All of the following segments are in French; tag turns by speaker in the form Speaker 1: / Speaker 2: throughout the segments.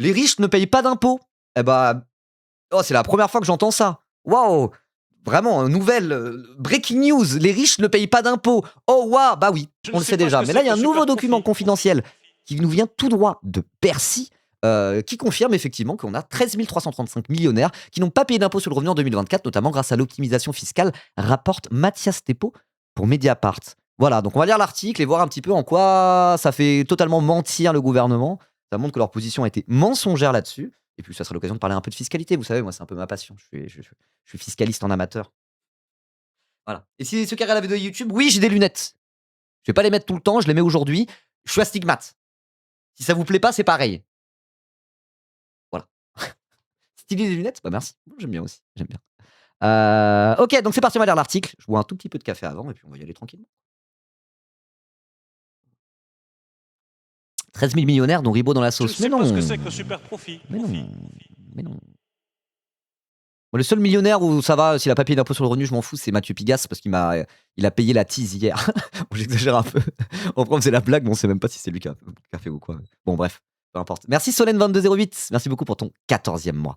Speaker 1: les riches ne payent pas d'impôts. Eh bah, oh, c'est la première fois que j'entends ça. Waouh! Vraiment, nouvelle, breaking news, les riches ne payent pas d'impôts. Oh waouh! Bah oui, on le sait déjà. Mais là, il y a un nouveau document confidentiel qui nous vient tout droit de Bercy, qui confirme effectivement qu'on a 13 335 millionnaires qui n'ont pas payé d'impôts sur le revenu en 2024, notamment grâce à l'optimisation fiscale, rapporte Mathias Thépaut pour Mediapart. Voilà, donc on va lire l'article et voir un petit peu en quoi ça fait totalement mentir le gouvernement. Ça montre que leur position a été mensongère là-dessus. Et puis ça sera l'occasion de parler un peu de fiscalité. Vous savez, moi, c'est un peu ma passion. Je suis fiscaliste en amateur. Voilà. Et si ceux qui regardent la vidéo YouTube, oui, j'ai des lunettes. Je vais pas les mettre tout le temps, je les mets aujourd'hui. Je suis astigmate. Si ça vous plaît pas, c'est pareil. Voilà. Stylé des lunettes? Bah merci. J'aime bien aussi. J'aime bien. Ok, donc c'est parti, on va lire l'article. Je bois un tout petit peu de café avant et puis on va y aller tranquillement. 13 000 millionnaires dont Ribot dans la
Speaker 2: Je ne
Speaker 1: sauce. Mais
Speaker 2: sais
Speaker 1: non.
Speaker 2: pas ce que c'est que le super profit.
Speaker 1: Mais non. Mais non. Moi, le seul millionnaire où ça va, s'il a pas payé d'impôt sur le revenu, je m'en fous, c'est Mathieu Pigasse parce il a payé la tease hier. Bon, j'exagère un peu. En France, c'est la blague, mais on sait même pas si c'est lui qui a fait ou quoi. Bon, bref, peu importe. Merci Solène2208. Merci beaucoup pour ton 14e mois.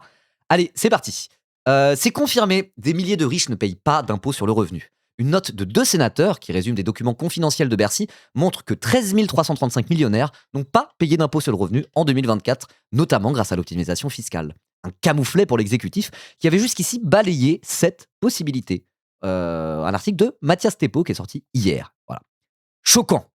Speaker 1: Allez, c'est parti. C'est confirmé, des milliers de riches ne payent pas d'impôt sur le revenu. Une note de 2 sénateurs, qui résume des documents confidentiels de Bercy, montre que 13 335 millionnaires n'ont pas payé d'impôt sur le revenu en 2024, notamment grâce à l'optimisation fiscale. Un camouflet pour l'exécutif qui avait jusqu'ici balayé cette possibilité. Un article de Mathias Thépaut qui est sorti hier. Voilà. Choquant.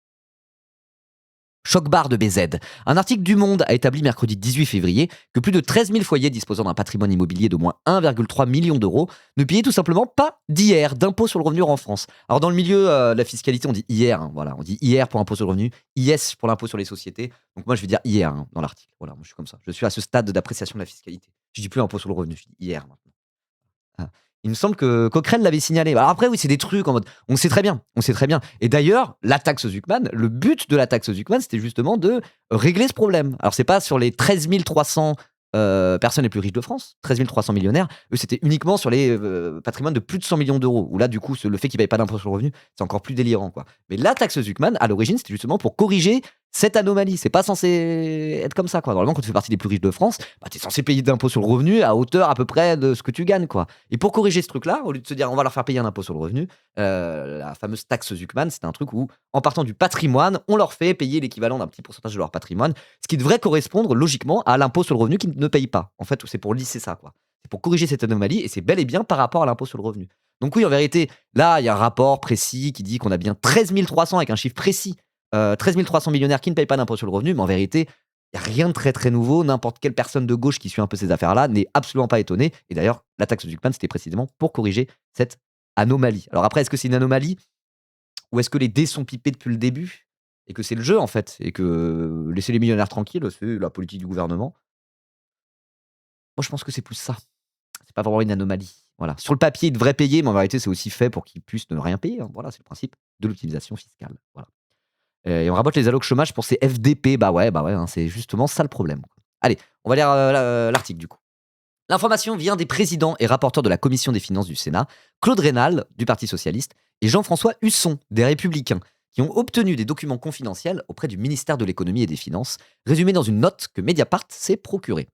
Speaker 1: Choc barre de BZ. Un article du Monde a établi mercredi 18 février que plus de 13 000 foyers disposant d'un patrimoine immobilier d'au moins 1,3 million d'euros ne payaient tout simplement pas d'IR, d'impôt sur le revenu en France. Alors dans le milieu de la fiscalité, on dit IR, hein, voilà, on dit IR pour l'impôt sur le revenu, IS pour l'impôt sur les sociétés. Donc moi je vais dire IR hein, dans l'article. Voilà, moi je suis comme ça. Je suis à ce stade d'appréciation de la fiscalité. Je dis plus impôt sur le revenu, je dis IR maintenant. Ah. Il me semble que Cochrane l'avait signalé. Alors après, oui, c'est des trucs en mode. On sait très bien. On sait très bien. Et d'ailleurs, la taxe Zuckman, le but de la taxe Zuckman, c'était justement de régler ce problème. Alors, c'est pas sur les 13 300 personnes les plus riches de France, 13 300 millionnaires. Eux, c'était uniquement sur les patrimoines de plus de 100 millions d'euros. Où là, du coup, le fait qu'ils ne payent pas d'impôt sur le revenu, c'est encore plus délirant, quoi. Mais la taxe Zuckman, à l'origine, c'était justement pour corriger cette anomalie. C'est pas censé être comme ça, quoi. Normalement, quand tu fais partie des plus riches de France, bah, tu es censé payer d'impôt sur le revenu à hauteur à peu près de ce que tu gagnes, quoi. Et pour corriger ce truc-là, au lieu de se dire on va leur faire payer un impôt sur le revenu, la fameuse taxe Zuckman, c'était un truc où, en partant du patrimoine, on leur fait payer l'équivalent d'un petit pourcentage de leur patrimoine, ce qui devrait correspondre logiquement à l'impôt sur le revenu qu'ils ne payent pas. En fait, c'est pour lisser ça, quoi. C'est pour corriger cette anomalie et c'est bel et bien par rapport à l'impôt sur le revenu. Donc oui, en vérité, là, il y a un rapport précis qui dit qu'on a bien 13 300 avec un chiffre précis, 13 300 millionnaires qui ne payent pas d'impôt sur le revenu, mais en vérité, il n'y a rien de très très nouveau. N'importe quelle personne de gauche qui suit un peu ces affaires-là n'est absolument pas étonné. Et d'ailleurs, la taxe Zuckman, c'était précisément pour corriger cette anomalie. Alors après, est-ce que c'est une anomalie ou est-ce que les dés sont pipés depuis le début et que c'est le jeu en fait et que laisser les millionnaires tranquilles, c'est la politique du gouvernement? Moi, je pense que c'est plus ça. C'est pas vraiment une anomalie. Voilà. Sur le papier, ils devraient payer, mais en vérité, c'est aussi fait pour qu'ils puissent ne rien payer, hein. Voilà, c'est le principe de l'optimisation fiscale. Voilà. Et on rabote les allocs chômage pour ces FDP. Bah ouais, hein, c'est justement ça le problème. Allez, on va lire l'article du coup. L'information vient des présidents et rapporteurs de la Commission des finances du Sénat, Claude Rénal, du Parti socialiste, et Jean-François Husson, des Républicains, qui ont obtenu des documents confidentiels auprès du ministère de l'économie et des finances, résumés dans une note que Mediapart s'est procurée.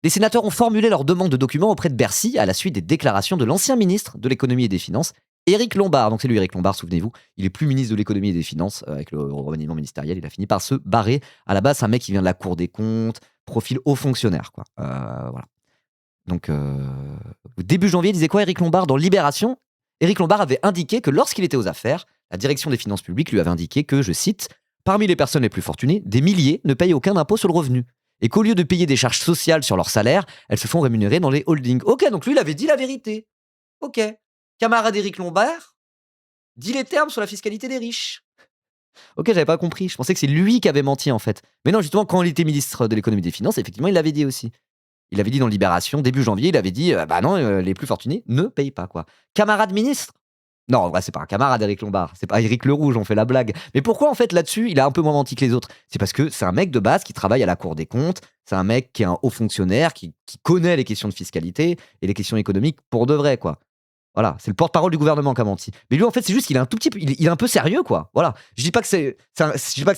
Speaker 1: Les sénateurs ont formulé leur demande de documents auprès de Bercy à la suite des déclarations de l'ancien ministre de l'économie et des finances, Éric Lombard. Donc c'est lui, Éric Lombard, souvenez-vous, il est plus ministre de l'économie et des finances avec le remaniement ministériel. Il a fini par se barrer. À la base, c'est un mec qui vient de la Cour des comptes, profil haut fonctionnaire, quoi. Voilà. Donc, début janvier, il disait quoi, Éric Lombard, dans Libération? Éric Lombard avait indiqué que lorsqu'il était aux affaires, la direction des finances publiques lui avait indiqué que, je cite, « Parmi les personnes les plus fortunées, des milliers ne payent aucun impôt sur le revenu. Et qu'au lieu de payer des charges sociales sur leur salaire, elles se font rémunérer dans les holdings. » Ok, donc lui, il avait dit la vérité. Ok. Camarade Éric Lombard, dit les termes sur la fiscalité des riches. Ok, j'avais pas compris. Je pensais que c'est lui qui avait menti, en fait. Mais non, justement, quand il était ministre de l'économie et des finances, effectivement, il l'avait dit aussi. Il avait dit dans Libération, début janvier, il avait dit bah non, les plus fortunés ne payent pas, quoi. Camarade ministre? Non, en vrai, c'est pas un camarade, Éric Lombard. C'est pas Éric Le Rouge, on fait la blague. Mais pourquoi, en fait, là-dessus, il a un peu moins menti que les autres? C'est parce que c'est un mec de base qui travaille à la Cour des comptes. C'est un mec qui est un haut fonctionnaire, qui connaît les questions de fiscalité et les questions économiques pour de vrai, quoi. Voilà, c'est le porte-parole du gouvernement qui a menti. Mais lui, en fait, c'est juste qu'il est un tout petit peu, il est un peu sérieux, quoi. Voilà. Je dis pas que c'est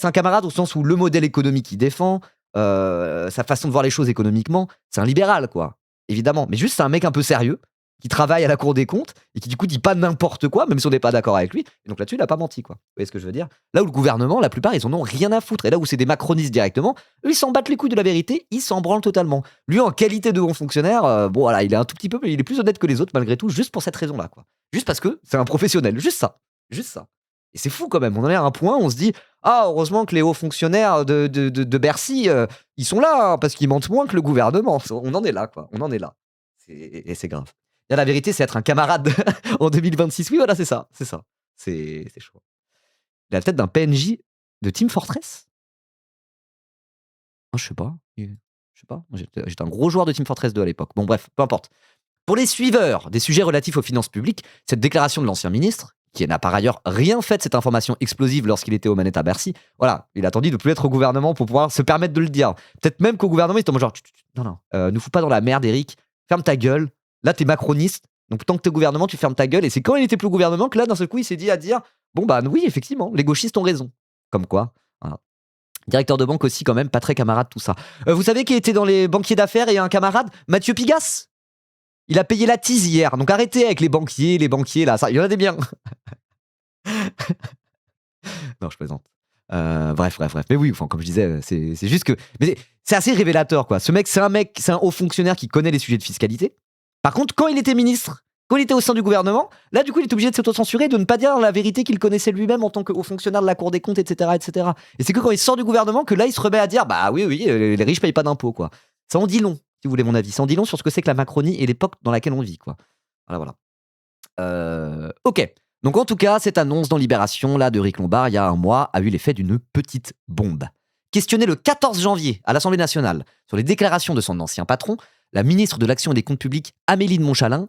Speaker 1: un camarade au sens où le modèle économique qu'il défend, sa façon de voir les choses économiquement, c'est un libéral, quoi, évidemment. Mais juste, c'est un mec un peu sérieux, qui travaille à la Cour des comptes et qui, du coup, dit pas n'importe quoi, même si on n'est pas d'accord avec lui. Et donc là-dessus, il a pas menti, quoi. Vous voyez ce que je veux dire? Là où le gouvernement, la plupart, ils en ont rien à foutre. Et là où c'est des macronistes directement, eux, ils s'en battent les couilles de la vérité, ils s'en branlent totalement. Lui, en qualité de bon fonctionnaire, bon, voilà, il est un tout petit peu, mais il est plus honnête que les autres, malgré tout, juste pour cette raison-là, quoi. Juste parce que c'est un professionnel. Juste ça. Juste ça. Et c'est fou quand même. On en est à un point où on se dit, ah, heureusement que les hauts fonctionnaires de Bercy, ils sont là, hein, parce qu'ils mentent moins que le gouvernement. On en est là, quoi. On en est là. Et c'est grave. Là, la vérité, c'est être un camarade en 2026. Oui, voilà, c'est ça. C'est ça. C'est chaud. Il a la tête d'un PNJ de Team Fortress. Ah, je sais pas. Je sais pas. J'étais un gros joueur de Team Fortress 2 à l'époque. Bon, bref, peu importe. Pour les suiveurs des sujets relatifs aux finances publiques, cette déclaration de l'ancien ministre, qui n'a par ailleurs rien fait de cette information explosive lorsqu'il était aux manettes à Bercy, voilà, il a attendu de plus être au gouvernement pour pouvoir se permettre de le dire. Peut-être même qu'au gouvernement, il était en mode genre, non, nous fous pas dans la merde, Eric, ferme ta gueule. Là, t'es macroniste, donc tant que t'es au gouvernement, tu fermes ta gueule. Et c'est quand il était plus au gouvernement que là, d'un seul coup, il s'est dit à dire, bon bah oui, effectivement, les gauchistes ont raison. Comme quoi, voilà. Directeur de banque aussi, quand même, pas très camarade, tout ça. Vous savez qui était dans les banquiers d'affaires et un camarade? Mathieu Pigasse. Il a payé la tease hier, donc arrêtez avec les banquiers là, ça, il y en a des biens. Non, je plaisante. Bref. Mais oui, enfin, comme je disais, c'est juste que. Mais c'est assez révélateur, quoi. Ce mec, c'est un haut fonctionnaire qui connaît les sujets de fiscalité. Par contre, quand il était ministre, quand il était au sein du gouvernement, là, du coup, il est obligé de s'autocensurer, de ne pas dire la vérité qu'il connaissait lui-même en tant que haut fonctionnaire de la Cour des comptes, etc., etc. Et c'est que quand il sort du gouvernement que là, il se remet à dire, bah oui, les riches payent pas d'impôts, quoi. Ça en dit long, si vous voulez mon avis. Ça en dit long sur ce que c'est que la Macronie et l'époque dans laquelle on vit, quoi. Voilà. Ok. Donc en tout cas, cette annonce dans Libération là, de Rick Lombard, il y a un mois, a eu l'effet d'une petite bombe. Questionnée le 14 janvier à l'Assemblée nationale sur les déclarations de son ancien patron, la ministre de l'Action et des Comptes publics, Amélie de Montchalin,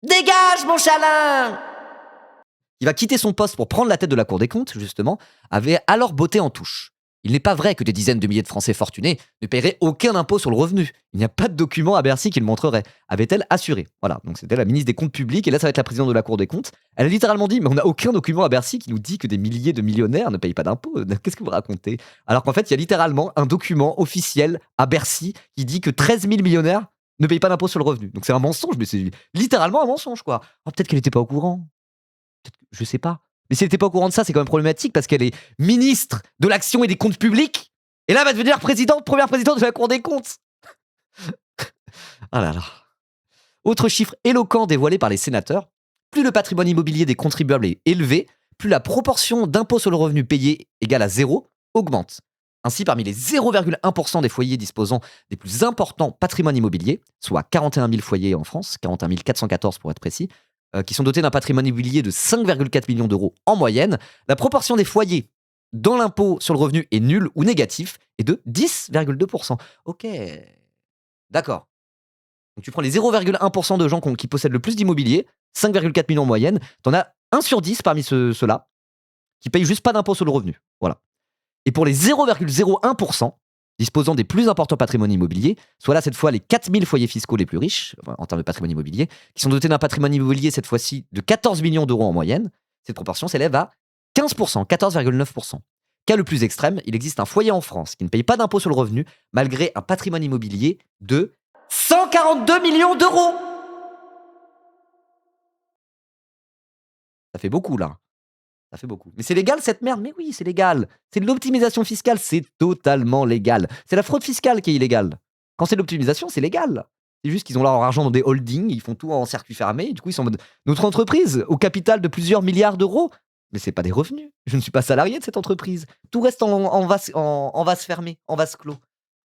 Speaker 1: dégage Montchalin, qui va quitter son poste pour prendre la tête de la Cour des comptes, justement, avait alors botté en touche. Il n'est pas vrai que des dizaines de milliers de Français fortunés ne paieraient aucun impôt sur le revenu. Il n'y a pas de document à Bercy qui le montrerait, avait-elle assuré. Voilà, donc c'était la ministre des Comptes publics, et là ça va être la présidente de la Cour des comptes. Elle a littéralement dit, mais on n'a aucun document à Bercy qui nous dit que des milliers de millionnaires ne payent pas d'impôts. Qu'est-ce que vous racontez? Alors qu'en fait, il y a littéralement un document officiel à Bercy qui dit que 13 000 millionnaires ne payent pas d'impôt sur le revenu. Donc c'est un mensonge, mais c'est littéralement un mensonge, quoi. Oh, peut-être qu'elle n'était pas au courant. Je sais pas. Mais si elle n'était pas au courant de ça, c'est quand même problématique parce qu'elle est ministre de l'Action et des Comptes publics. Et là, elle va devenir première présidente de la Cour des comptes. Ah là là. Autre chiffre éloquent dévoilé par les sénateurs, plus le patrimoine immobilier des contribuables est élevé, plus la proportion d'impôt sur le revenu payé égale à 0 augmente. Ainsi, parmi les 0,1% des foyers disposant des plus importants patrimoines immobiliers, soit 41 000 foyers en France, 41 414 pour être précis, qui sont dotés d'un patrimoine immobilier de 5,4 millions d'euros en moyenne, la proportion des foyers dans l'impôt sur le revenu est nulle ou négatif est de 10,2%. Ok, d'accord. Donc tu prends les 0,1% de gens qui possèdent le plus d'immobilier, 5,4 millions en moyenne, t'en as 1 sur 10 parmi ceux-là qui payent juste pas d'impôt sur le revenu. Voilà. Et pour les 0,01% disposant des plus importants patrimoines immobiliers, soit là cette fois les 4000 foyers fiscaux les plus riches, en termes de patrimoine immobilier, qui sont dotés d'un patrimoine immobilier cette fois-ci de 14 millions d'euros en moyenne, cette proportion s'élève à 15%, 14,9%. Cas le plus extrême, il existe un foyer en France qui ne paye pas d'impôt sur le revenu malgré un patrimoine immobilier de 142 millions d'euros. Ça fait beaucoup là. Ça fait beaucoup. Mais c'est légal cette merde? Mais oui, c'est légal. C'est de l'optimisation fiscale, c'est totalement légal. C'est la fraude fiscale qui est illégale. Quand c'est de l'optimisation, c'est légal. C'est juste qu'ils ont leur argent dans des holdings, ils font tout en circuit fermé, et du coup ils sont en mode notre entreprise au capital de plusieurs milliards d'euros. Mais c'est pas des revenus. Je ne suis pas salarié de cette entreprise. Tout reste en vase fermé, en vase clos.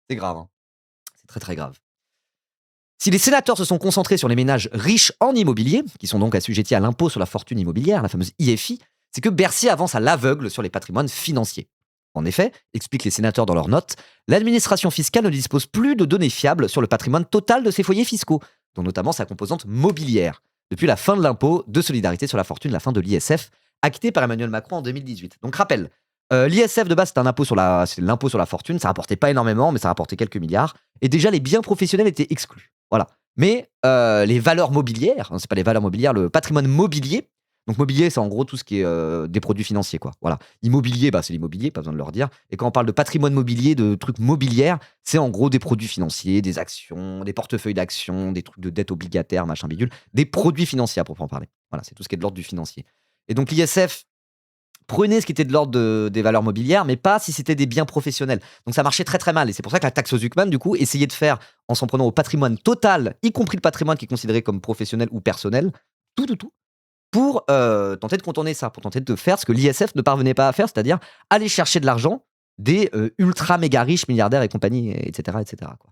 Speaker 1: C'est grave. Hein. C'est très très grave. Si les sénateurs se sont concentrés sur les ménages riches en immobilier, qui sont donc assujettis à l'impôt sur la fortune immobilière, la fameuse IFI, c'est que Bercy avance à l'aveugle sur les patrimoines financiers. En effet, expliquent les sénateurs dans leurs notes, l'administration fiscale ne dispose plus de données fiables sur le patrimoine total de ses foyers fiscaux, dont notamment sa composante mobilière, depuis la fin de l'impôt de solidarité sur la fortune, la fin de l'ISF, actée par Emmanuel Macron en 2018. Donc rappel, l'ISF de base c'est l'impôt sur la fortune, ça rapportait pas énormément, mais ça rapportait quelques milliards, et déjà les biens professionnels étaient exclus. Voilà. Mais les valeurs mobilières, c'est pas les valeurs mobilières, le patrimoine mobilier, Donc mobilier, c'est en gros tout ce qui est des produits financiers, quoi. Voilà. Immobilier, bah, c'est l'immobilier, pas besoin de leur dire. Et quand on parle de patrimoine mobilier, de trucs mobilières, c'est en gros des produits financiers, des actions, des portefeuilles d'actions, des trucs de dette obligataire, machin bidule, des produits financiers à proprement parler. Voilà, c'est tout ce qui est de l'ordre du financier. Et donc l'ISF prenait ce qui était de l'ordre des valeurs mobilières, mais pas si c'était des biens professionnels. Donc ça marchait très très mal. Et c'est pour ça que la taxe aux Zuckman, du coup, essayait de faire, en s'en prenant au patrimoine total, y compris le patrimoine qui est considéré comme professionnel ou personnel, tout, pour tenter de contourner ça, pour tenter de faire ce que l'ISF ne parvenait pas à faire, c'est-à-dire aller chercher de l'argent des ultra méga riches, milliardaires et compagnie, etc. etc. quoi.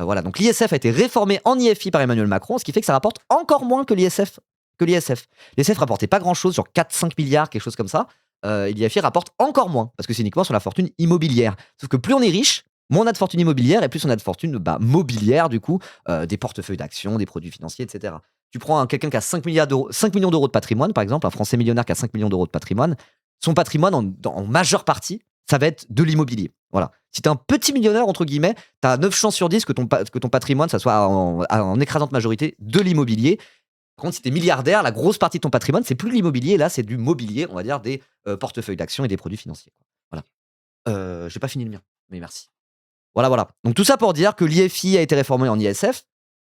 Speaker 1: Voilà, donc l'ISF a été réformé en IFI par Emmanuel Macron, ce qui fait que ça rapporte encore moins que l'ISF. L'ISF rapportait pas grand-chose, genre 4-5 milliards, quelque chose comme ça. Et l'IFI rapporte encore moins, parce que c'est uniquement sur la fortune immobilière. Sauf que plus on est riche, moins on a de fortune immobilière, et plus on a de fortune mobilière, du coup, des portefeuilles d'actions, des produits financiers, etc. Tu prends quelqu'un qui a 5 millions d'euros de patrimoine, par exemple, un Français millionnaire qui a 5 millions d'euros de patrimoine, son patrimoine, en majeure partie, ça va être de l'immobilier. Voilà. Si tu es un petit millionnaire, entre guillemets, tu as 9 chances sur 10 que ton patrimoine, ça soit en écrasante majorité de l'immobilier. Par contre, si tu es milliardaire, la grosse partie de ton patrimoine, c'est plus l'immobilier, là, c'est du mobilier, on va dire des portefeuilles d'actions et des produits financiers. Voilà. J'ai pas fini le mien, mais merci. Voilà. Donc tout ça pour dire que l'IFI a été réformé en ISF.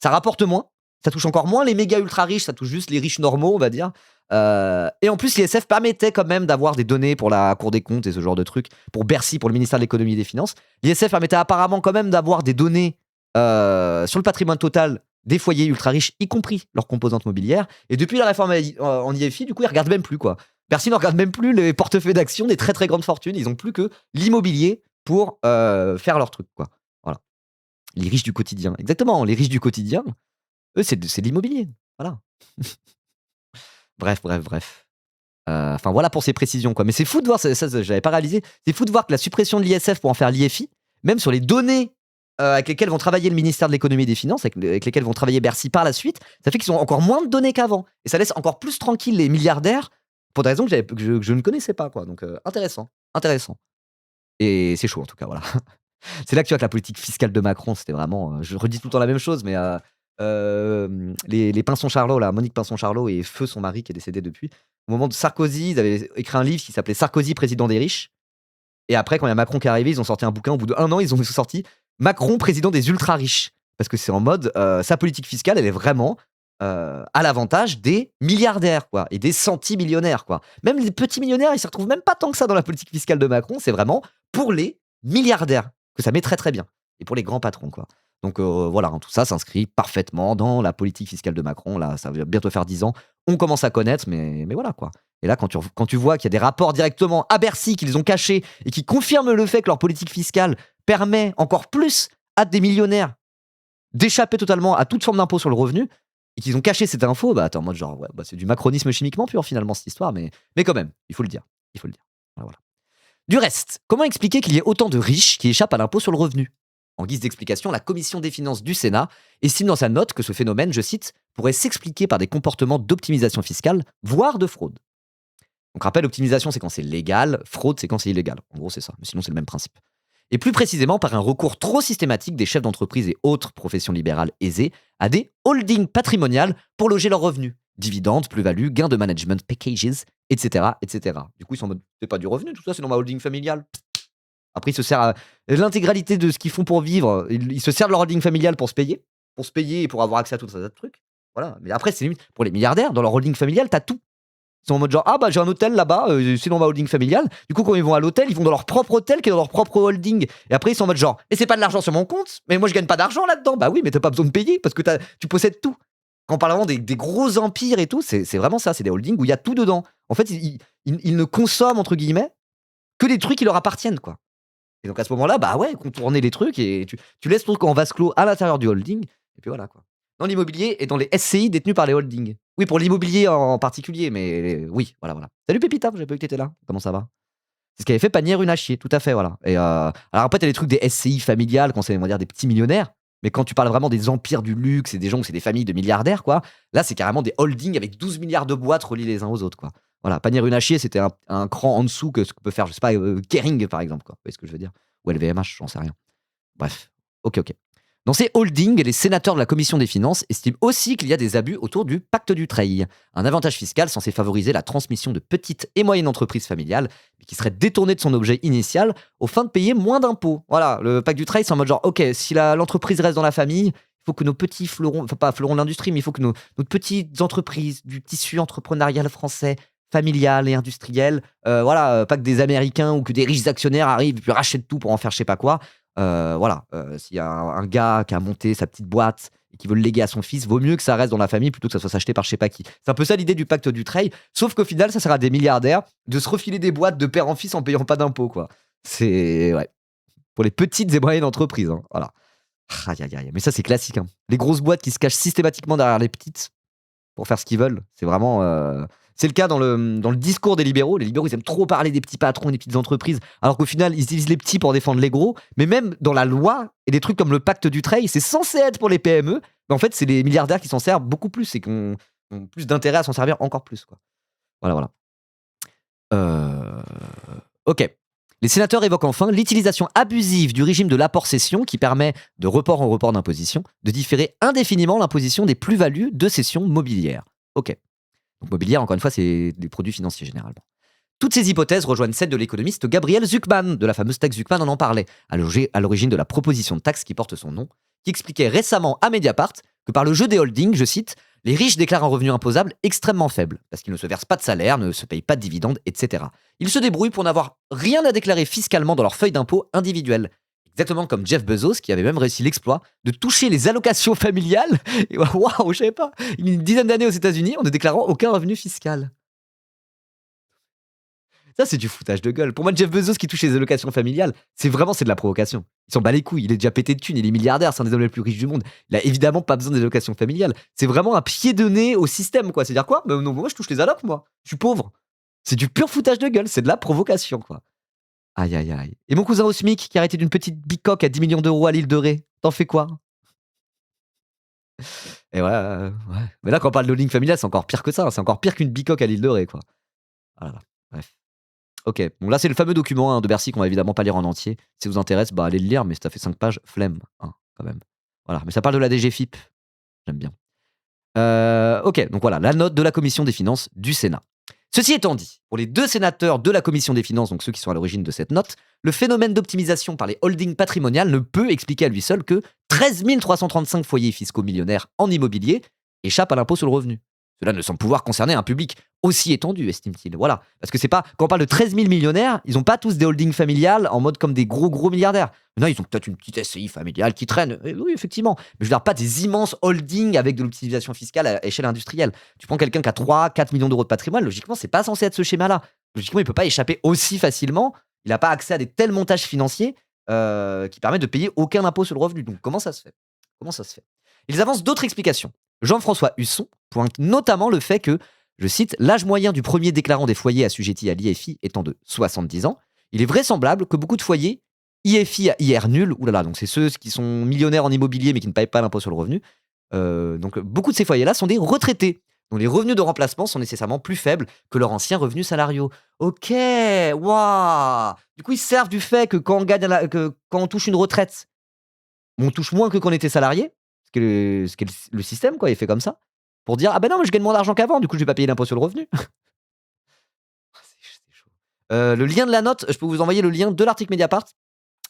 Speaker 1: Ça rapporte moins. Ça touche encore moins les méga ultra riches. Ça touche juste les riches normaux, on va dire. Et en plus, l'ISF permettait quand même d'avoir des données pour la Cour des comptes et ce genre de trucs. Pour Bercy, pour le ministère de l'économie et des finances. L'ISF permettait apparemment quand même d'avoir des données sur le patrimoine total des foyers ultra riches, y compris leurs composantes mobilières. Et depuis la réforme en IFI, du coup, ils regardent même plus, quoi. Bercy ne regarde même plus les portefeuilles d'actions des très très grandes fortunes. Ils ont plus que l'immobilier pour faire leur truc, quoi. Voilà. Les riches du quotidien. Exactement, les riches du quotidien, eux, c'est de l'immobilier. Voilà. Bref. Enfin, voilà pour ces précisions, quoi. Mais c'est fou de voir, ça, j'avais pas réalisé, c'est fou de voir que la suppression de l'ISF pour en faire l'IFI, même sur les données avec lesquelles vont travailler le ministère de l'économie et des finances, avec lesquelles vont travailler Bercy par la suite, ça fait qu'ils ont encore moins de données qu'avant. Et ça laisse encore plus tranquilles les milliardaires pour des raisons que je ne connaissais pas, quoi. Donc, intéressant. Et c'est chaud, en tout cas, voilà. C'est là que tu vois que la politique fiscale de Macron, c'était vraiment. Je redis tout le temps la même chose, mais les Pinson-Charlot, là, Monique Pinson-Charlot et Feu, son mari, qui est décédé depuis, au moment de Sarkozy, ils avaient écrit un livre qui s'appelait Sarkozy, président des riches. Et après, quand il y a Macron qui est arrivé, ils ont sorti un bouquin. Au bout d'1 an, ils ont sorti Macron, président des ultra riches. Parce que c'est en mode, sa politique fiscale, elle est vraiment à l'avantage des milliardaires, quoi, et des centimillionnaires, quoi. Même les petits millionnaires, ils se retrouvent même pas tant que ça dans la politique fiscale de Macron. C'est vraiment pour les milliardaires que ça met très très bien. Et pour les grands patrons, quoi. Donc voilà, hein, tout ça s'inscrit parfaitement dans la politique fiscale de Macron. Là, ça va bientôt faire 10 ans. On commence à connaître, mais voilà, quoi. Et là, quand tu vois qu'il y a des rapports directement à Bercy qu'ils ont cachés et qui confirment le fait que leur politique fiscale permet encore plus à des millionnaires d'échapper totalement à toute forme d'impôt sur le revenu, et qu'ils ont caché cette info, bah attends, en mode genre, ouais, bah, c'est du macronisme chimiquement pur finalement cette histoire, mais quand même, il faut le dire. Voilà. Du reste, comment expliquer qu'il y ait autant de riches qui échappent à l'impôt sur le revenu? En guise d'explication, la commission des finances du Sénat estime dans sa note que ce phénomène, je cite, pourrait s'expliquer par des comportements d'optimisation fiscale, voire de fraude. Donc rappel, optimisation c'est quand c'est légal, fraude c'est quand c'est illégal. En gros c'est ça, mais sinon c'est le même principe. Et plus précisément par un recours trop systématique des chefs d'entreprise et autres professions libérales aisées à des holdings patrimoniales pour loger leurs revenus. Dividendes, plus-value, gains de management packages, etc., etc. Du coup, ils sont en mode, c'est pas du revenu, tout ça, c'est dans ma holding familiale. Après, ils se servent à l'intégralité de ce qu'ils font pour vivre. Ils se servent de leur holding familiale pour se payer et pour avoir accès à tout ça de trucs. Voilà. Mais après, c'est limite pour les milliardaires, dans leur holding familiale, t'as tout. Ils sont en mode genre, ah bah j'ai un hôtel là-bas, c'est dans ma holding familiale. Du coup, quand ils vont à l'hôtel, ils vont dans leur propre hôtel qui est dans leur propre holding. Et après, ils sont en mode genre, et c'est pas de l'argent sur mon compte, mais moi je gagne pas d'argent là-dedans. Bah oui, mais t'as pas besoin de payer parce que tu possèdes tout. Quand on parle vraiment des gros empires et tout, c'est vraiment ça, c'est des holdings où il y a tout dedans. En fait, ils ne consomment, entre guillemets, que des trucs qui leur appartiennent, quoi. Et donc à ce moment-là, bah ouais, contourner les trucs et tu laisses ton truc en vase clos à l'intérieur du holding, et puis voilà, quoi. Dans l'immobilier et dans les SCI détenus par les holdings. Oui, pour l'immobilier en particulier, mais oui, voilà. Salut Pépita, j'avais pas vu que t'étais là. Comment ça va? C'est ce qu'avait fait Pannier-Runacher, tout à fait, voilà. Et alors après, t'as les trucs des SCI familiales, quand c'est, on va dire, des petits millionnaires. Mais quand tu parles vraiment des empires du luxe et des gens où c'est des familles de milliardaires, quoi, là, c'est carrément des holdings avec 12 milliards de boîtes reliées les uns aux autres, quoi. Voilà, Pannier-Runacher, c'était un cran en dessous que ce que peut faire, je sais pas, Kering, par exemple, quoi. Vous voyez ce que je veux dire? Ou LVMH, j'en sais rien. Bref, ok. Dans ces holdings, les sénateurs de la commission des finances estiment aussi qu'il y a des abus autour du pacte Dutreil, un avantage fiscal censé favoriser la transmission de petites et moyennes entreprises familiales, mais qui serait détourné de son objet initial aux fins de payer moins d'impôts. Voilà, le pacte Dutreil, c'est en mode genre, ok, si l'entreprise reste dans la famille, il faut que nos petits fleurons, enfin pas fleurons de l'industrie, mais il faut que nos petites entreprises du tissu entrepreneurial français, familial et industriel, pas que des Américains ou que des riches actionnaires arrivent et puis rachètent tout pour en faire je sais pas quoi. S'il y a un gars qui a monté sa petite boîte et qui veut le léguer à son fils, vaut mieux que ça reste dans la famille plutôt que ça soit acheté par je sais pas qui. C'est un peu ça l'idée du pacte Dutreil, sauf qu'au final, ça sert à des milliardaires de se refiler des boîtes de père en fils en payant pas d'impôts, quoi. C'est ouais, pour les petites et moyennes entreprises, hein, voilà. Aïe, aïe, aïe. Mais ça, c'est classique, hein. Les grosses boîtes qui se cachent systématiquement derrière les petites pour faire ce qu'ils veulent, c'est vraiment. C'est le cas dans le discours des libéraux. Les libéraux, ils aiment trop parler des petits patrons et des petites entreprises, alors qu'au final, ils utilisent les petits pour défendre les gros. Mais même dans la loi, et des trucs comme le pacte Dutreil, c'est censé être pour les PME, mais en fait, c'est les milliardaires qui s'en servent beaucoup plus et qui ont plus d'intérêt à s'en servir encore plus, quoi. Voilà, voilà. Ok. Les sénateurs évoquent enfin l'utilisation abusive du régime de l'apport-cession qui permet, de report en report d'imposition, de différer indéfiniment l'imposition des plus-values de cession mobilière. Ok. Donc mobilière, encore une fois, c'est des produits financiers généralement. Toutes ces hypothèses rejoignent celles de l'économiste Gabriel Zucman, de la fameuse taxe Zucman, on en parlait, à l'origine de la proposition de taxe qui porte son nom, qui expliquait récemment à Mediapart que par le jeu des holdings, je cite, les riches déclarent un revenu imposable extrêmement faible, parce qu'ils ne se versent pas de salaire, ne se payent pas de dividendes, etc. Ils se débrouillent pour n'avoir rien à déclarer fiscalement dans leur feuille d'impôt individuelle. Exactement comme Jeff Bezos, qui avait même réussi l'exploit de toucher les allocations familiales, et waouh, je savais pas, une dizaine d'années aux États-Unis en ne déclarant aucun revenu fiscal. Ça, c'est du foutage de gueule. Pour moi, Jeff Bezos qui touche les allocations familiales, c'est de la provocation. Il s'en bat les couilles, il est déjà pété de thunes, il est milliardaire, c'est un des hommes les plus riches du monde. Il a évidemment pas besoin des allocations familiales. C'est vraiment un pied de nez au système, quoi. C'est-à-dire quoi? Non, moi, je touche les allocs, moi. Je suis pauvre. C'est du pur foutage de gueule, c'est de la provocation, quoi. Aïe, aïe, aïe. Et mon cousin au SMIC qui a arrêté d'une petite bicoque à 10 millions d'euros à l'île de Ré, t'en fais quoi? Et ouais. Mais là, quand on parle de holding familial, c'est encore pire que ça, hein. C'est encore pire qu'une bicoque à l'île de Ré, quoi. Voilà, bref. Ok, bon là c'est le fameux document, hein, de Bercy qu'on va évidemment pas lire en entier. Si ça vous intéresse, allez le lire, mais ça fait 5 pages, flemme, hein, quand même. Voilà, mais ça parle de la DGFiP, j'aime bien. Ok, donc voilà, la note de la commission des finances du Sénat. Ceci étant dit, pour les deux sénateurs de la commission des finances, donc ceux qui sont à l'origine de cette note, le phénomène d'optimisation par les holdings patrimoniales ne peut expliquer à lui seul que 13 335 foyers fiscaux millionnaires en immobilier échappent à l'impôt sur le revenu. Cela ne semble pouvoir concerner un public aussi étendu, estime-t-il. Voilà. Parce que c'est pas, quand on parle de 13 000 millionnaires, ils n'ont pas tous des holdings familiales en mode comme des gros milliardaires. Non, ils ont peut-être une petite SCI familiale qui traîne. Oui, effectivement. Mais je veux dire, pas des immenses holdings avec de l'optimisation fiscale à échelle industrielle. Tu prends quelqu'un qui a 3-4 millions d'euros de patrimoine, logiquement, c'est pas censé être ce schéma-là. Logiquement, il peut pas échapper aussi facilement. Il n'a pas accès à des tels montages financiers qui permettent de payer aucun impôt sur le revenu. Donc, comment ça se fait? Ils avancent d'autres explications. Jean-François Husson pointe notamment le fait que, je cite, l'âge moyen du premier déclarant des foyers assujettis à l'IFI étant de 70 ans, il est vraisemblable que beaucoup de foyers IFI à IR nul, oulala, donc c'est ceux qui sont millionnaires en immobilier mais qui ne payent pas l'impôt sur le revenu, donc beaucoup de ces foyers-là sont des retraités, dont les revenus de remplacement sont nécessairement plus faibles que leurs anciens revenus salariaux. Ok, waouh. Du coup, ils se servent du fait que quand on touche une retraite, on touche moins que quand on était salarié, ce qui est le système, quoi, il est fait comme ça, pour dire: «Ah ben non, mais je gagne moins d'argent qu'avant, du coup, je vais pas payer l'impôt sur le revenu». C'est chaud. Le lien de la note, je peux vous envoyer le lien de l'article Mediapart,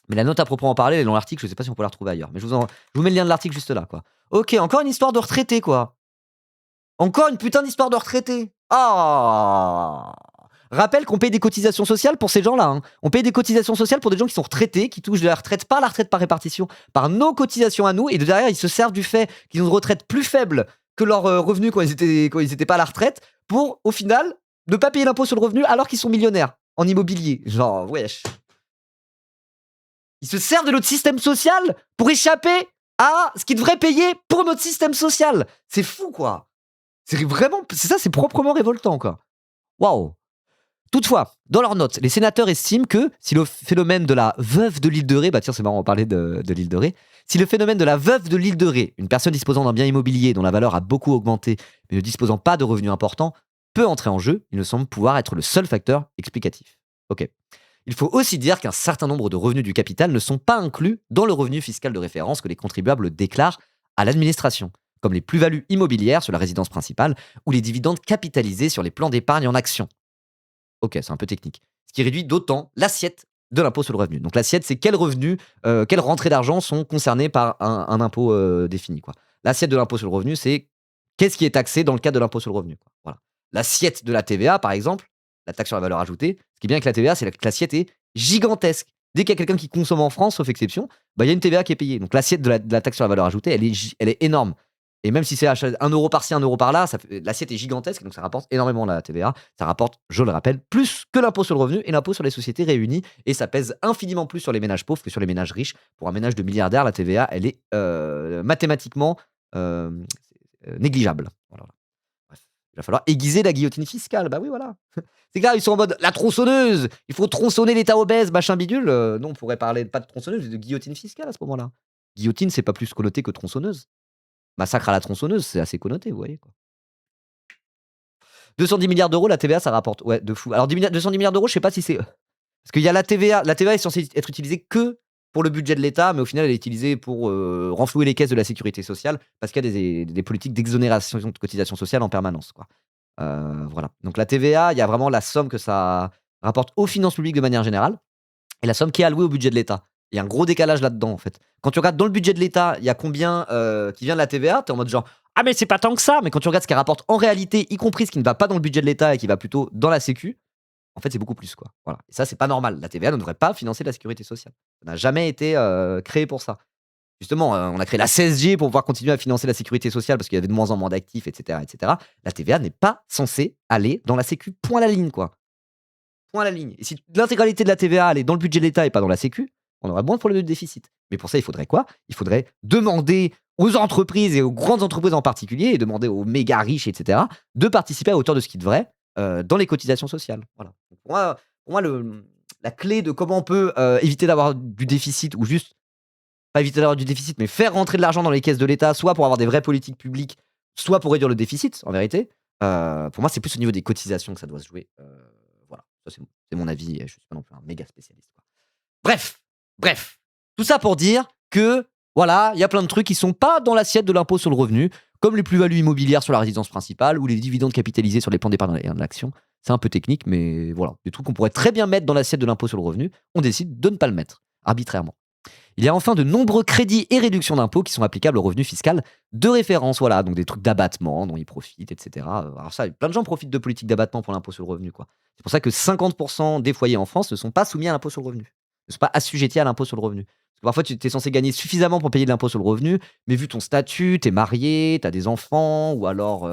Speaker 1: mais la note à proprement parler, elle est dans l'article, je sais pas si on peut la retrouver ailleurs, mais je vous mets le lien de l'article juste là, quoi. OK, encore une histoire de retraité, quoi. Encore une putain d'histoire de retraité. Ah! Rappelle qu'on paye des cotisations sociales pour ces gens-là, hein. On paye des cotisations sociales pour des gens qui sont retraités, qui touchent de la retraite, pas la retraite par répartition, par nos cotisations à nous, et de derrière, ils se servent du fait qu'ils ont une retraite plus faible que leurs revenus quand ils étaient pas à la retraite, pour, au final, ne pas payer l'impôt sur le revenu alors qu'ils sont millionnaires en immobilier. Genre, wesh. Ils se servent de notre système social pour échapper à ce qu'ils devraient payer pour notre système social. C'est fou, quoi. C'est proprement révoltant, quoi. Waouh. Toutefois, dans leurs notes, les sénateurs estiment que si le phénomène de la veuve de l'île de Ré, tiens, c'est marrant, on parlait de l'île de Ré, si le phénomène de la veuve de l'île de Ré, une personne disposant d'un bien immobilier dont la valeur a beaucoup augmenté, mais ne disposant pas de revenus importants, peut entrer en jeu, il ne semble pouvoir être le seul facteur explicatif. Ok. Il faut aussi dire qu'un certain nombre de revenus du capital ne sont pas inclus dans le revenu fiscal de référence que les contribuables déclarent à l'administration, comme les plus-values immobilières sur la résidence principale ou les dividendes capitalisés sur les plans d'épargne en actions. Ok, c'est un peu technique. Ce qui réduit d'autant l'assiette de l'impôt sur le revenu. Donc l'assiette, c'est quels revenus, quelles rentrées d'argent sont concernées par un impôt défini, quoi. L'assiette de l'impôt sur le revenu, c'est qu'est-ce qui est taxé dans le cadre de l'impôt sur le revenu, quoi. Voilà. L'assiette de la TVA, par exemple, la taxe sur la valeur ajoutée, ce qui est bien avec la TVA, c'est que l'assiette est gigantesque. Dès qu'il y a quelqu'un qui consomme en France, sauf exception, bah, il y a une TVA qui est payée. Donc l'assiette de la taxe sur la valeur ajoutée, elle est énorme. Et même si c'est 1 € par-ci, 1 € par-là, l'assiette est gigantesque, donc ça rapporte énormément la TVA. Ça rapporte, je le rappelle, plus que l'impôt sur le revenu et l'impôt sur les sociétés réunis. Et ça pèse infiniment plus sur les ménages pauvres que sur les ménages riches. Pour un ménage de milliardaire, la TVA, elle est mathématiquement euh, négligeable. Voilà. Bref, il va falloir aiguiser la guillotine fiscale. Bah oui, voilà. C'est clair, ils sont en mode la tronçonneuse. Il faut tronçonner l'État obèse, machin bidule. Non, on pourrait parler pas de tronçonneuse, mais de guillotine fiscale à ce moment-là. Guillotine, c'est pas plus connoté que tronçonneuse. Massacre à la tronçonneuse, c'est assez connoté, vous voyez, quoi. 210 milliards d'euros, la TVA, ça rapporte. Ouais, de fou. Alors, 210 milliards d'euros, je sais pas si c'est. Parce qu'il y a la TVA. La TVA est censée être utilisée que pour le budget de l'État, mais au final, elle est utilisée pour renflouer les caisses de la sécurité sociale, parce qu'il y a des politiques d'exonération de cotisations sociales en permanence, quoi. Voilà. Donc, la TVA, il y a vraiment la somme que ça rapporte aux finances publiques de manière générale et la somme qui est allouée au budget de l'État. Il y a un gros décalage là-dedans, en fait. Quand tu regardes dans le budget de l'État, il y a combien qui vient de la TVA, tu es en mode genre ah, mais c'est pas tant que ça. Mais quand tu regardes ce qu'elle rapporte en réalité, y compris ce qui ne va pas dans le budget de l'État et qui va plutôt dans la Sécu, en fait, c'est beaucoup plus, quoi. Voilà. Et ça, c'est pas normal. La TVA ne devrait pas financer la sécurité sociale. Ça n'a jamais été créé pour ça. Justement, on a créé la CSG pour pouvoir continuer à financer la sécurité sociale parce qu'il y avait de moins en moins d'actifs, etc., etc. La TVA n'est pas censée aller dans la Sécu. Point à la ligne, quoi. Point à la ligne. Et si l'intégralité de la TVA allait dans le budget de l'État et pas dans la Sécu, on aurait moins de problèmes de déficit. Mais pour ça, il faudrait quoi? Il faudrait demander aux entreprises et aux grandes entreprises en particulier, et demander aux méga riches, etc., de participer à hauteur de ce qu'ils devraient dans les cotisations sociales. Voilà. Donc pour moi, la clé de comment on peut éviter d'avoir du déficit, ou juste, pas éviter d'avoir du déficit, mais faire rentrer de l'argent dans les caisses de l'État, soit pour avoir des vraies politiques publiques, soit pour réduire le déficit, en vérité, pour moi, c'est plus au niveau des cotisations que ça doit se jouer. Voilà, ça c'est mon avis, je suis pas non plus un méga spécialiste, quoi. Bref, bref, tout ça pour dire que, voilà, il y a plein de trucs qui sont pas dans l'assiette de l'impôt sur le revenu, comme les plus-values immobilières sur la résidence principale ou les dividendes capitalisés sur les plans d'épargne et en actions. C'est un peu technique, mais voilà, des trucs qu'on pourrait très bien mettre dans l'assiette de l'impôt sur le revenu, on décide de ne pas le mettre, arbitrairement. Il y a enfin de nombreux crédits et réductions d'impôts qui sont applicables au revenu fiscal de référence, voilà, donc des trucs d'abattement dont ils profitent, etc. Alors ça, plein de gens profitent de politiques d'abattement pour l'impôt sur le revenu, quoi. C'est pour ça que 50% des foyers en France ne sont pas soumis à l'impôt sur le revenu, ne sont pas assujettis à l'impôt sur le revenu. Parce que parfois, tu es censé gagner suffisamment pour payer de l'impôt sur le revenu, mais vu ton statut, tu es marié, tu as des enfants, ou alors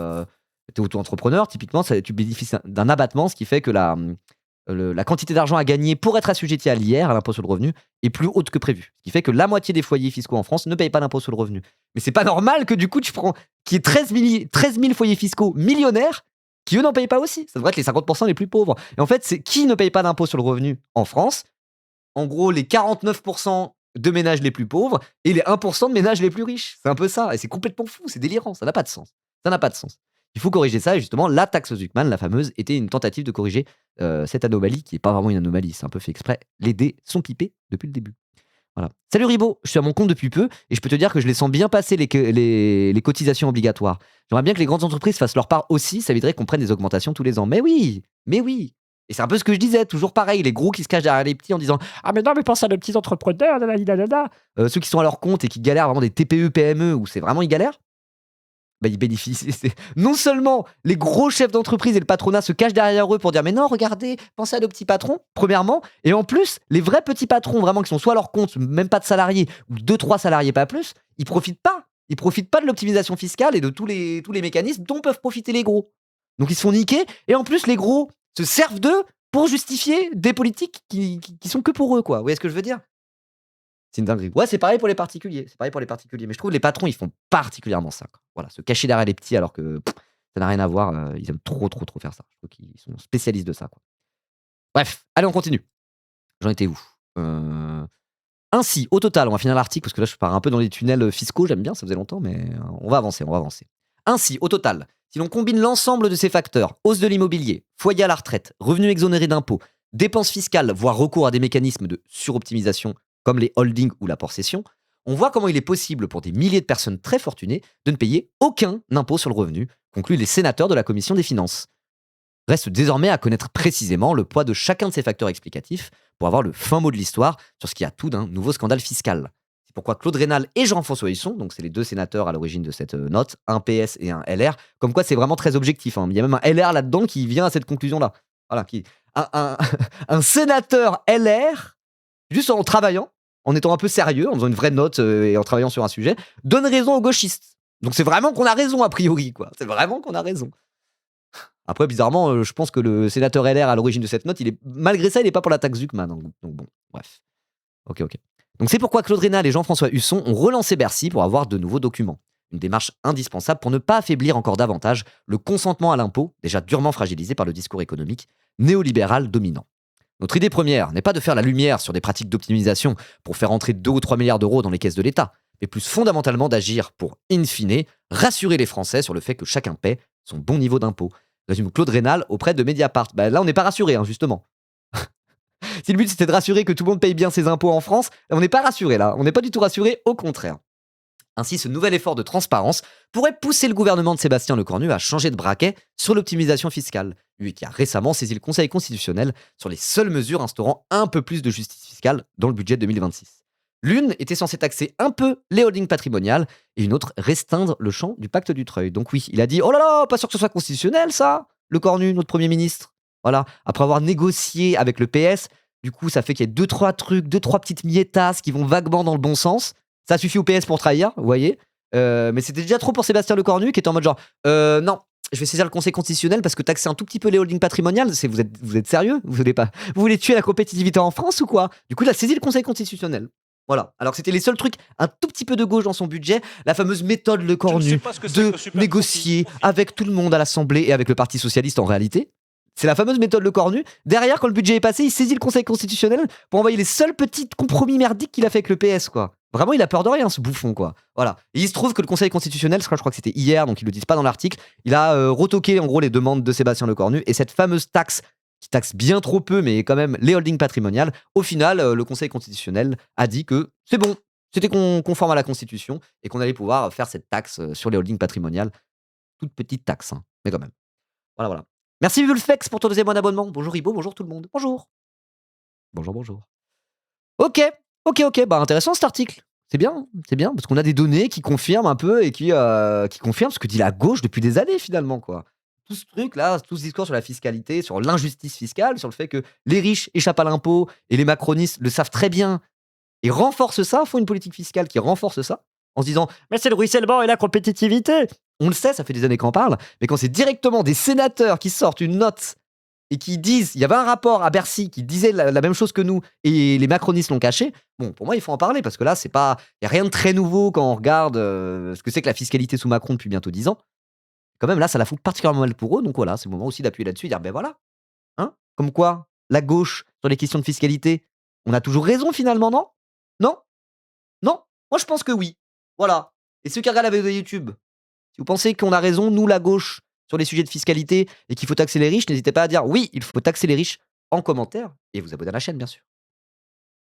Speaker 1: tu es auto-entrepreneur, typiquement, tu bénéficies d'un abattement, ce qui fait que la quantité d'argent à gagner pour être assujetti à l'IR, à l'impôt sur le revenu, est plus haute que prévu. Ce qui fait que la moitié des foyers fiscaux en France ne payent pas d'impôt sur le revenu. Mais c'est pas normal que du coup, tu prends qu'il y ait 13 000 foyers fiscaux millionnaires qui eux n'en payent pas aussi. Ça devrait être les 50% les plus pauvres. Et en fait, c'est qui ne paye pas d'impôt sur le revenu en France? En gros, les 49% de ménages les plus pauvres et les 1% de ménages les plus riches. C'est un peu ça. Et c'est complètement fou, c'est délirant. Ça n'a pas de sens. Ça n'a pas de sens. Il faut corriger ça. Et justement, la taxe Zuckman, la fameuse, était une tentative de corriger cette anomalie qui n'est pas vraiment une anomalie. C'est un peu fait exprès. Les dés sont pipés depuis le début. Voilà. Salut Ribo, je suis à mon compte depuis peu et je peux te dire que je les sens bien passer les cotisations obligatoires. J'aimerais bien que les grandes entreprises fassent leur part aussi. Ça éviterait qu'on prenne des augmentations tous les ans. Mais oui, mais oui. Et c'est un peu ce que je disais, toujours pareil, les gros qui se cachent derrière les petits en disant ah mais non mais pense à nos petits entrepreneurs, ceux qui sont à leur compte et qui galèrent, vraiment des TPE, PME où c'est vraiment ils galèrent. Bah, ils bénéficient. Non seulement les gros chefs d'entreprise et le patronat se cachent derrière eux pour dire mais non, regardez, pensez à nos petits patrons, premièrement. Et en plus, les vrais petits patrons, vraiment qui sont soit à leur compte, même pas de salariés, ou 2-3 salariés, pas plus, ils profitent pas. Ils profitent pas de l'optimisation fiscale et de tous les mécanismes dont peuvent profiter les gros. Donc ils se font niquer. Et en plus, les gros se servent d'eux pour justifier des politiques qui sont que pour eux, quoi. Vous voyez ce que je veux dire? C'est une dinguerie. Ouais, c'est pareil pour les particuliers. C'est pareil pour les particuliers. Mais je trouve que les patrons, ils font particulièrement ça, quoi. Voilà, se cacher derrière les petits alors que ça n'a rien à voir. Ils aiment trop, trop, trop faire ça. Je trouve qu'ils sont spécialistes de ça, quoi. Bref, allez, on continue. J'en étais où? Ainsi, au total, on va finir l'article parce que là, je pars un peu dans les tunnels fiscaux. J'aime bien, ça faisait longtemps, mais on va avancer, on va avancer. Ainsi, au total, si l'on combine l'ensemble de ces facteurs, hausse de l'immobilier, foyer à la retraite, revenus exonérés d'impôts, dépenses fiscales, voire recours à des mécanismes de suroptimisation comme les holdings ou l'apport cession, on voit comment il est possible pour des milliers de personnes très fortunées de ne payer aucun impôt sur le revenu, concluent les sénateurs de la Commission des finances. Reste désormais à connaître précisément le poids de chacun de ces facteurs explicatifs pour avoir le fin mot de l'histoire sur ce qui a tout d'un nouveau scandale fiscal. C'est pourquoi Claude Rénal et Jean-François Husson, donc c'est les deux sénateurs à l'origine de cette note, un PS et un LR, comme quoi c'est vraiment très objectif, hein. Il y a même un LR là-dedans qui vient à cette conclusion-là. Voilà, un sénateur LR, juste en travaillant, en étant un peu sérieux, en faisant une vraie note et en travaillant sur un sujet, donne raison aux gauchistes. Donc c'est vraiment qu'on a raison a priori, quoi. C'est vraiment qu'on a raison. Après, bizarrement, je pense que le sénateur LR à l'origine de cette note, malgré ça, il n'est pas pour la taxe Zuckman. Donc bon, bref. Ok. Donc c'est pourquoi Claude Rénal et Jean-François Husson ont relancé Bercy pour avoir de nouveaux documents. Une démarche indispensable pour ne pas affaiblir encore davantage le consentement à l'impôt, déjà durement fragilisé par le discours économique néolibéral dominant. Notre idée première n'est pas de faire la lumière sur des pratiques d'optimisation pour faire entrer 2 ou 3 milliards d'euros dans les caisses de l'État, mais plus fondamentalement d'agir pour, in fine, rassurer les Français sur le fait que chacun paie son bon niveau d'impôt. Résume Claude Rénal auprès de Mediapart. Là, on n'est pas rassuré, hein, justement. Si le but c'était de rassurer que tout le monde paye bien ses impôts en France, on n'est pas rassuré là. On n'est pas du tout rassuré, au contraire. Ainsi, ce nouvel effort de transparence pourrait pousser le gouvernement de Sébastien Lecornu à changer de braquet sur l'optimisation fiscale, lui qui a récemment saisi le Conseil constitutionnel sur les seules mesures instaurant un peu plus de justice fiscale dans le budget 2026. L'une était censée taxer un peu les holdings patrimoniales et une autre restreindre le champ du pacte du Treuil. Donc oui, il a dit « Oh là là, pas sûr que ce soit constitutionnel ça, Lecornu, notre Premier ministre ». Voilà, après avoir négocié avec le PS, du coup ça fait qu'il y a 2-3 trucs, 2-3 petites miettas qui vont vaguement dans le bon sens. Ça suffit au PS pour trahir, vous voyez. Mais c'était déjà trop pour Sébastien Lecornu qui était en mode genre non, je vais saisir le Conseil constitutionnel parce que taxer un tout petit peu les holdings patrimoniales, vous êtes sérieux? Vous voulez tuer la compétitivité en France ou quoi? Du coup, il a saisi le Conseil constitutionnel. Voilà. Alors que c'était les seuls trucs, un tout petit peu de gauche dans son budget, la fameuse méthode Lecornu de négocier avec tout le monde à l'Assemblée et avec le Parti socialiste en réalité. C'est la fameuse méthode Lecornu. Derrière, quand le budget est passé, il saisit le Conseil constitutionnel pour envoyer les seuls petits compromis merdiques qu'il a fait avec le PS, quoi. Vraiment, il a peur de rien, ce bouffon, quoi. Voilà. Et il se trouve que le Conseil constitutionnel, je crois que c'était hier, donc ils le disent pas dans l'article, il a retoqué en gros les demandes de Sébastien Lecornu et cette fameuse taxe qui taxe bien trop peu, mais quand même les holdings patrimoniales. Au final, le Conseil constitutionnel a dit que c'est bon, c'était conforme à la Constitution et qu'on allait pouvoir faire cette taxe sur les holdings patrimoniales. Toute petite taxe, hein, mais quand même. Voilà. Merci Vulfex pour ton deuxième mois d'abonnement. Bonjour Ibo, bonjour tout le monde. Bonjour. Bonjour. Ok, bah intéressant cet article. C'est bien, parce qu'on a des données qui confirment un peu et qui confirment ce que dit la gauche depuis des années finalement, quoi. Tout ce truc là, tout ce discours sur la fiscalité, sur l'injustice fiscale, sur le fait que les riches échappent à l'impôt et les macronistes le savent très bien et renforcent ça, font une politique fiscale qui renforce ça, en se disant mais c'est le ruissellement et la compétitivité. On le sait, ça fait des années qu'on parle, mais quand c'est directement des sénateurs qui sortent une note et qui disent, il y avait un rapport à Bercy qui disait la même chose que nous et les macronistes l'ont caché, bon, pour moi, il faut en parler parce que là, il n'y a rien de très nouveau quand on regarde ce que c'est que la fiscalité sous Macron depuis bientôt 10 ans. Quand même, là, ça la fout particulièrement mal pour eux, donc voilà, c'est le moment aussi d'appuyer là-dessus et dire, ben voilà, hein, comme quoi, la gauche, sur les questions de fiscalité, on a toujours raison finalement, non? Non? Non? Moi, je pense que oui. Voilà. Et ceux qui regardent la vidéo YouTube, si vous pensez qu'on a raison, nous, la gauche, sur les sujets de fiscalité et qu'il faut taxer les riches, n'hésitez pas à dire oui, il faut taxer les riches en commentaire et vous abonner à la chaîne, bien sûr.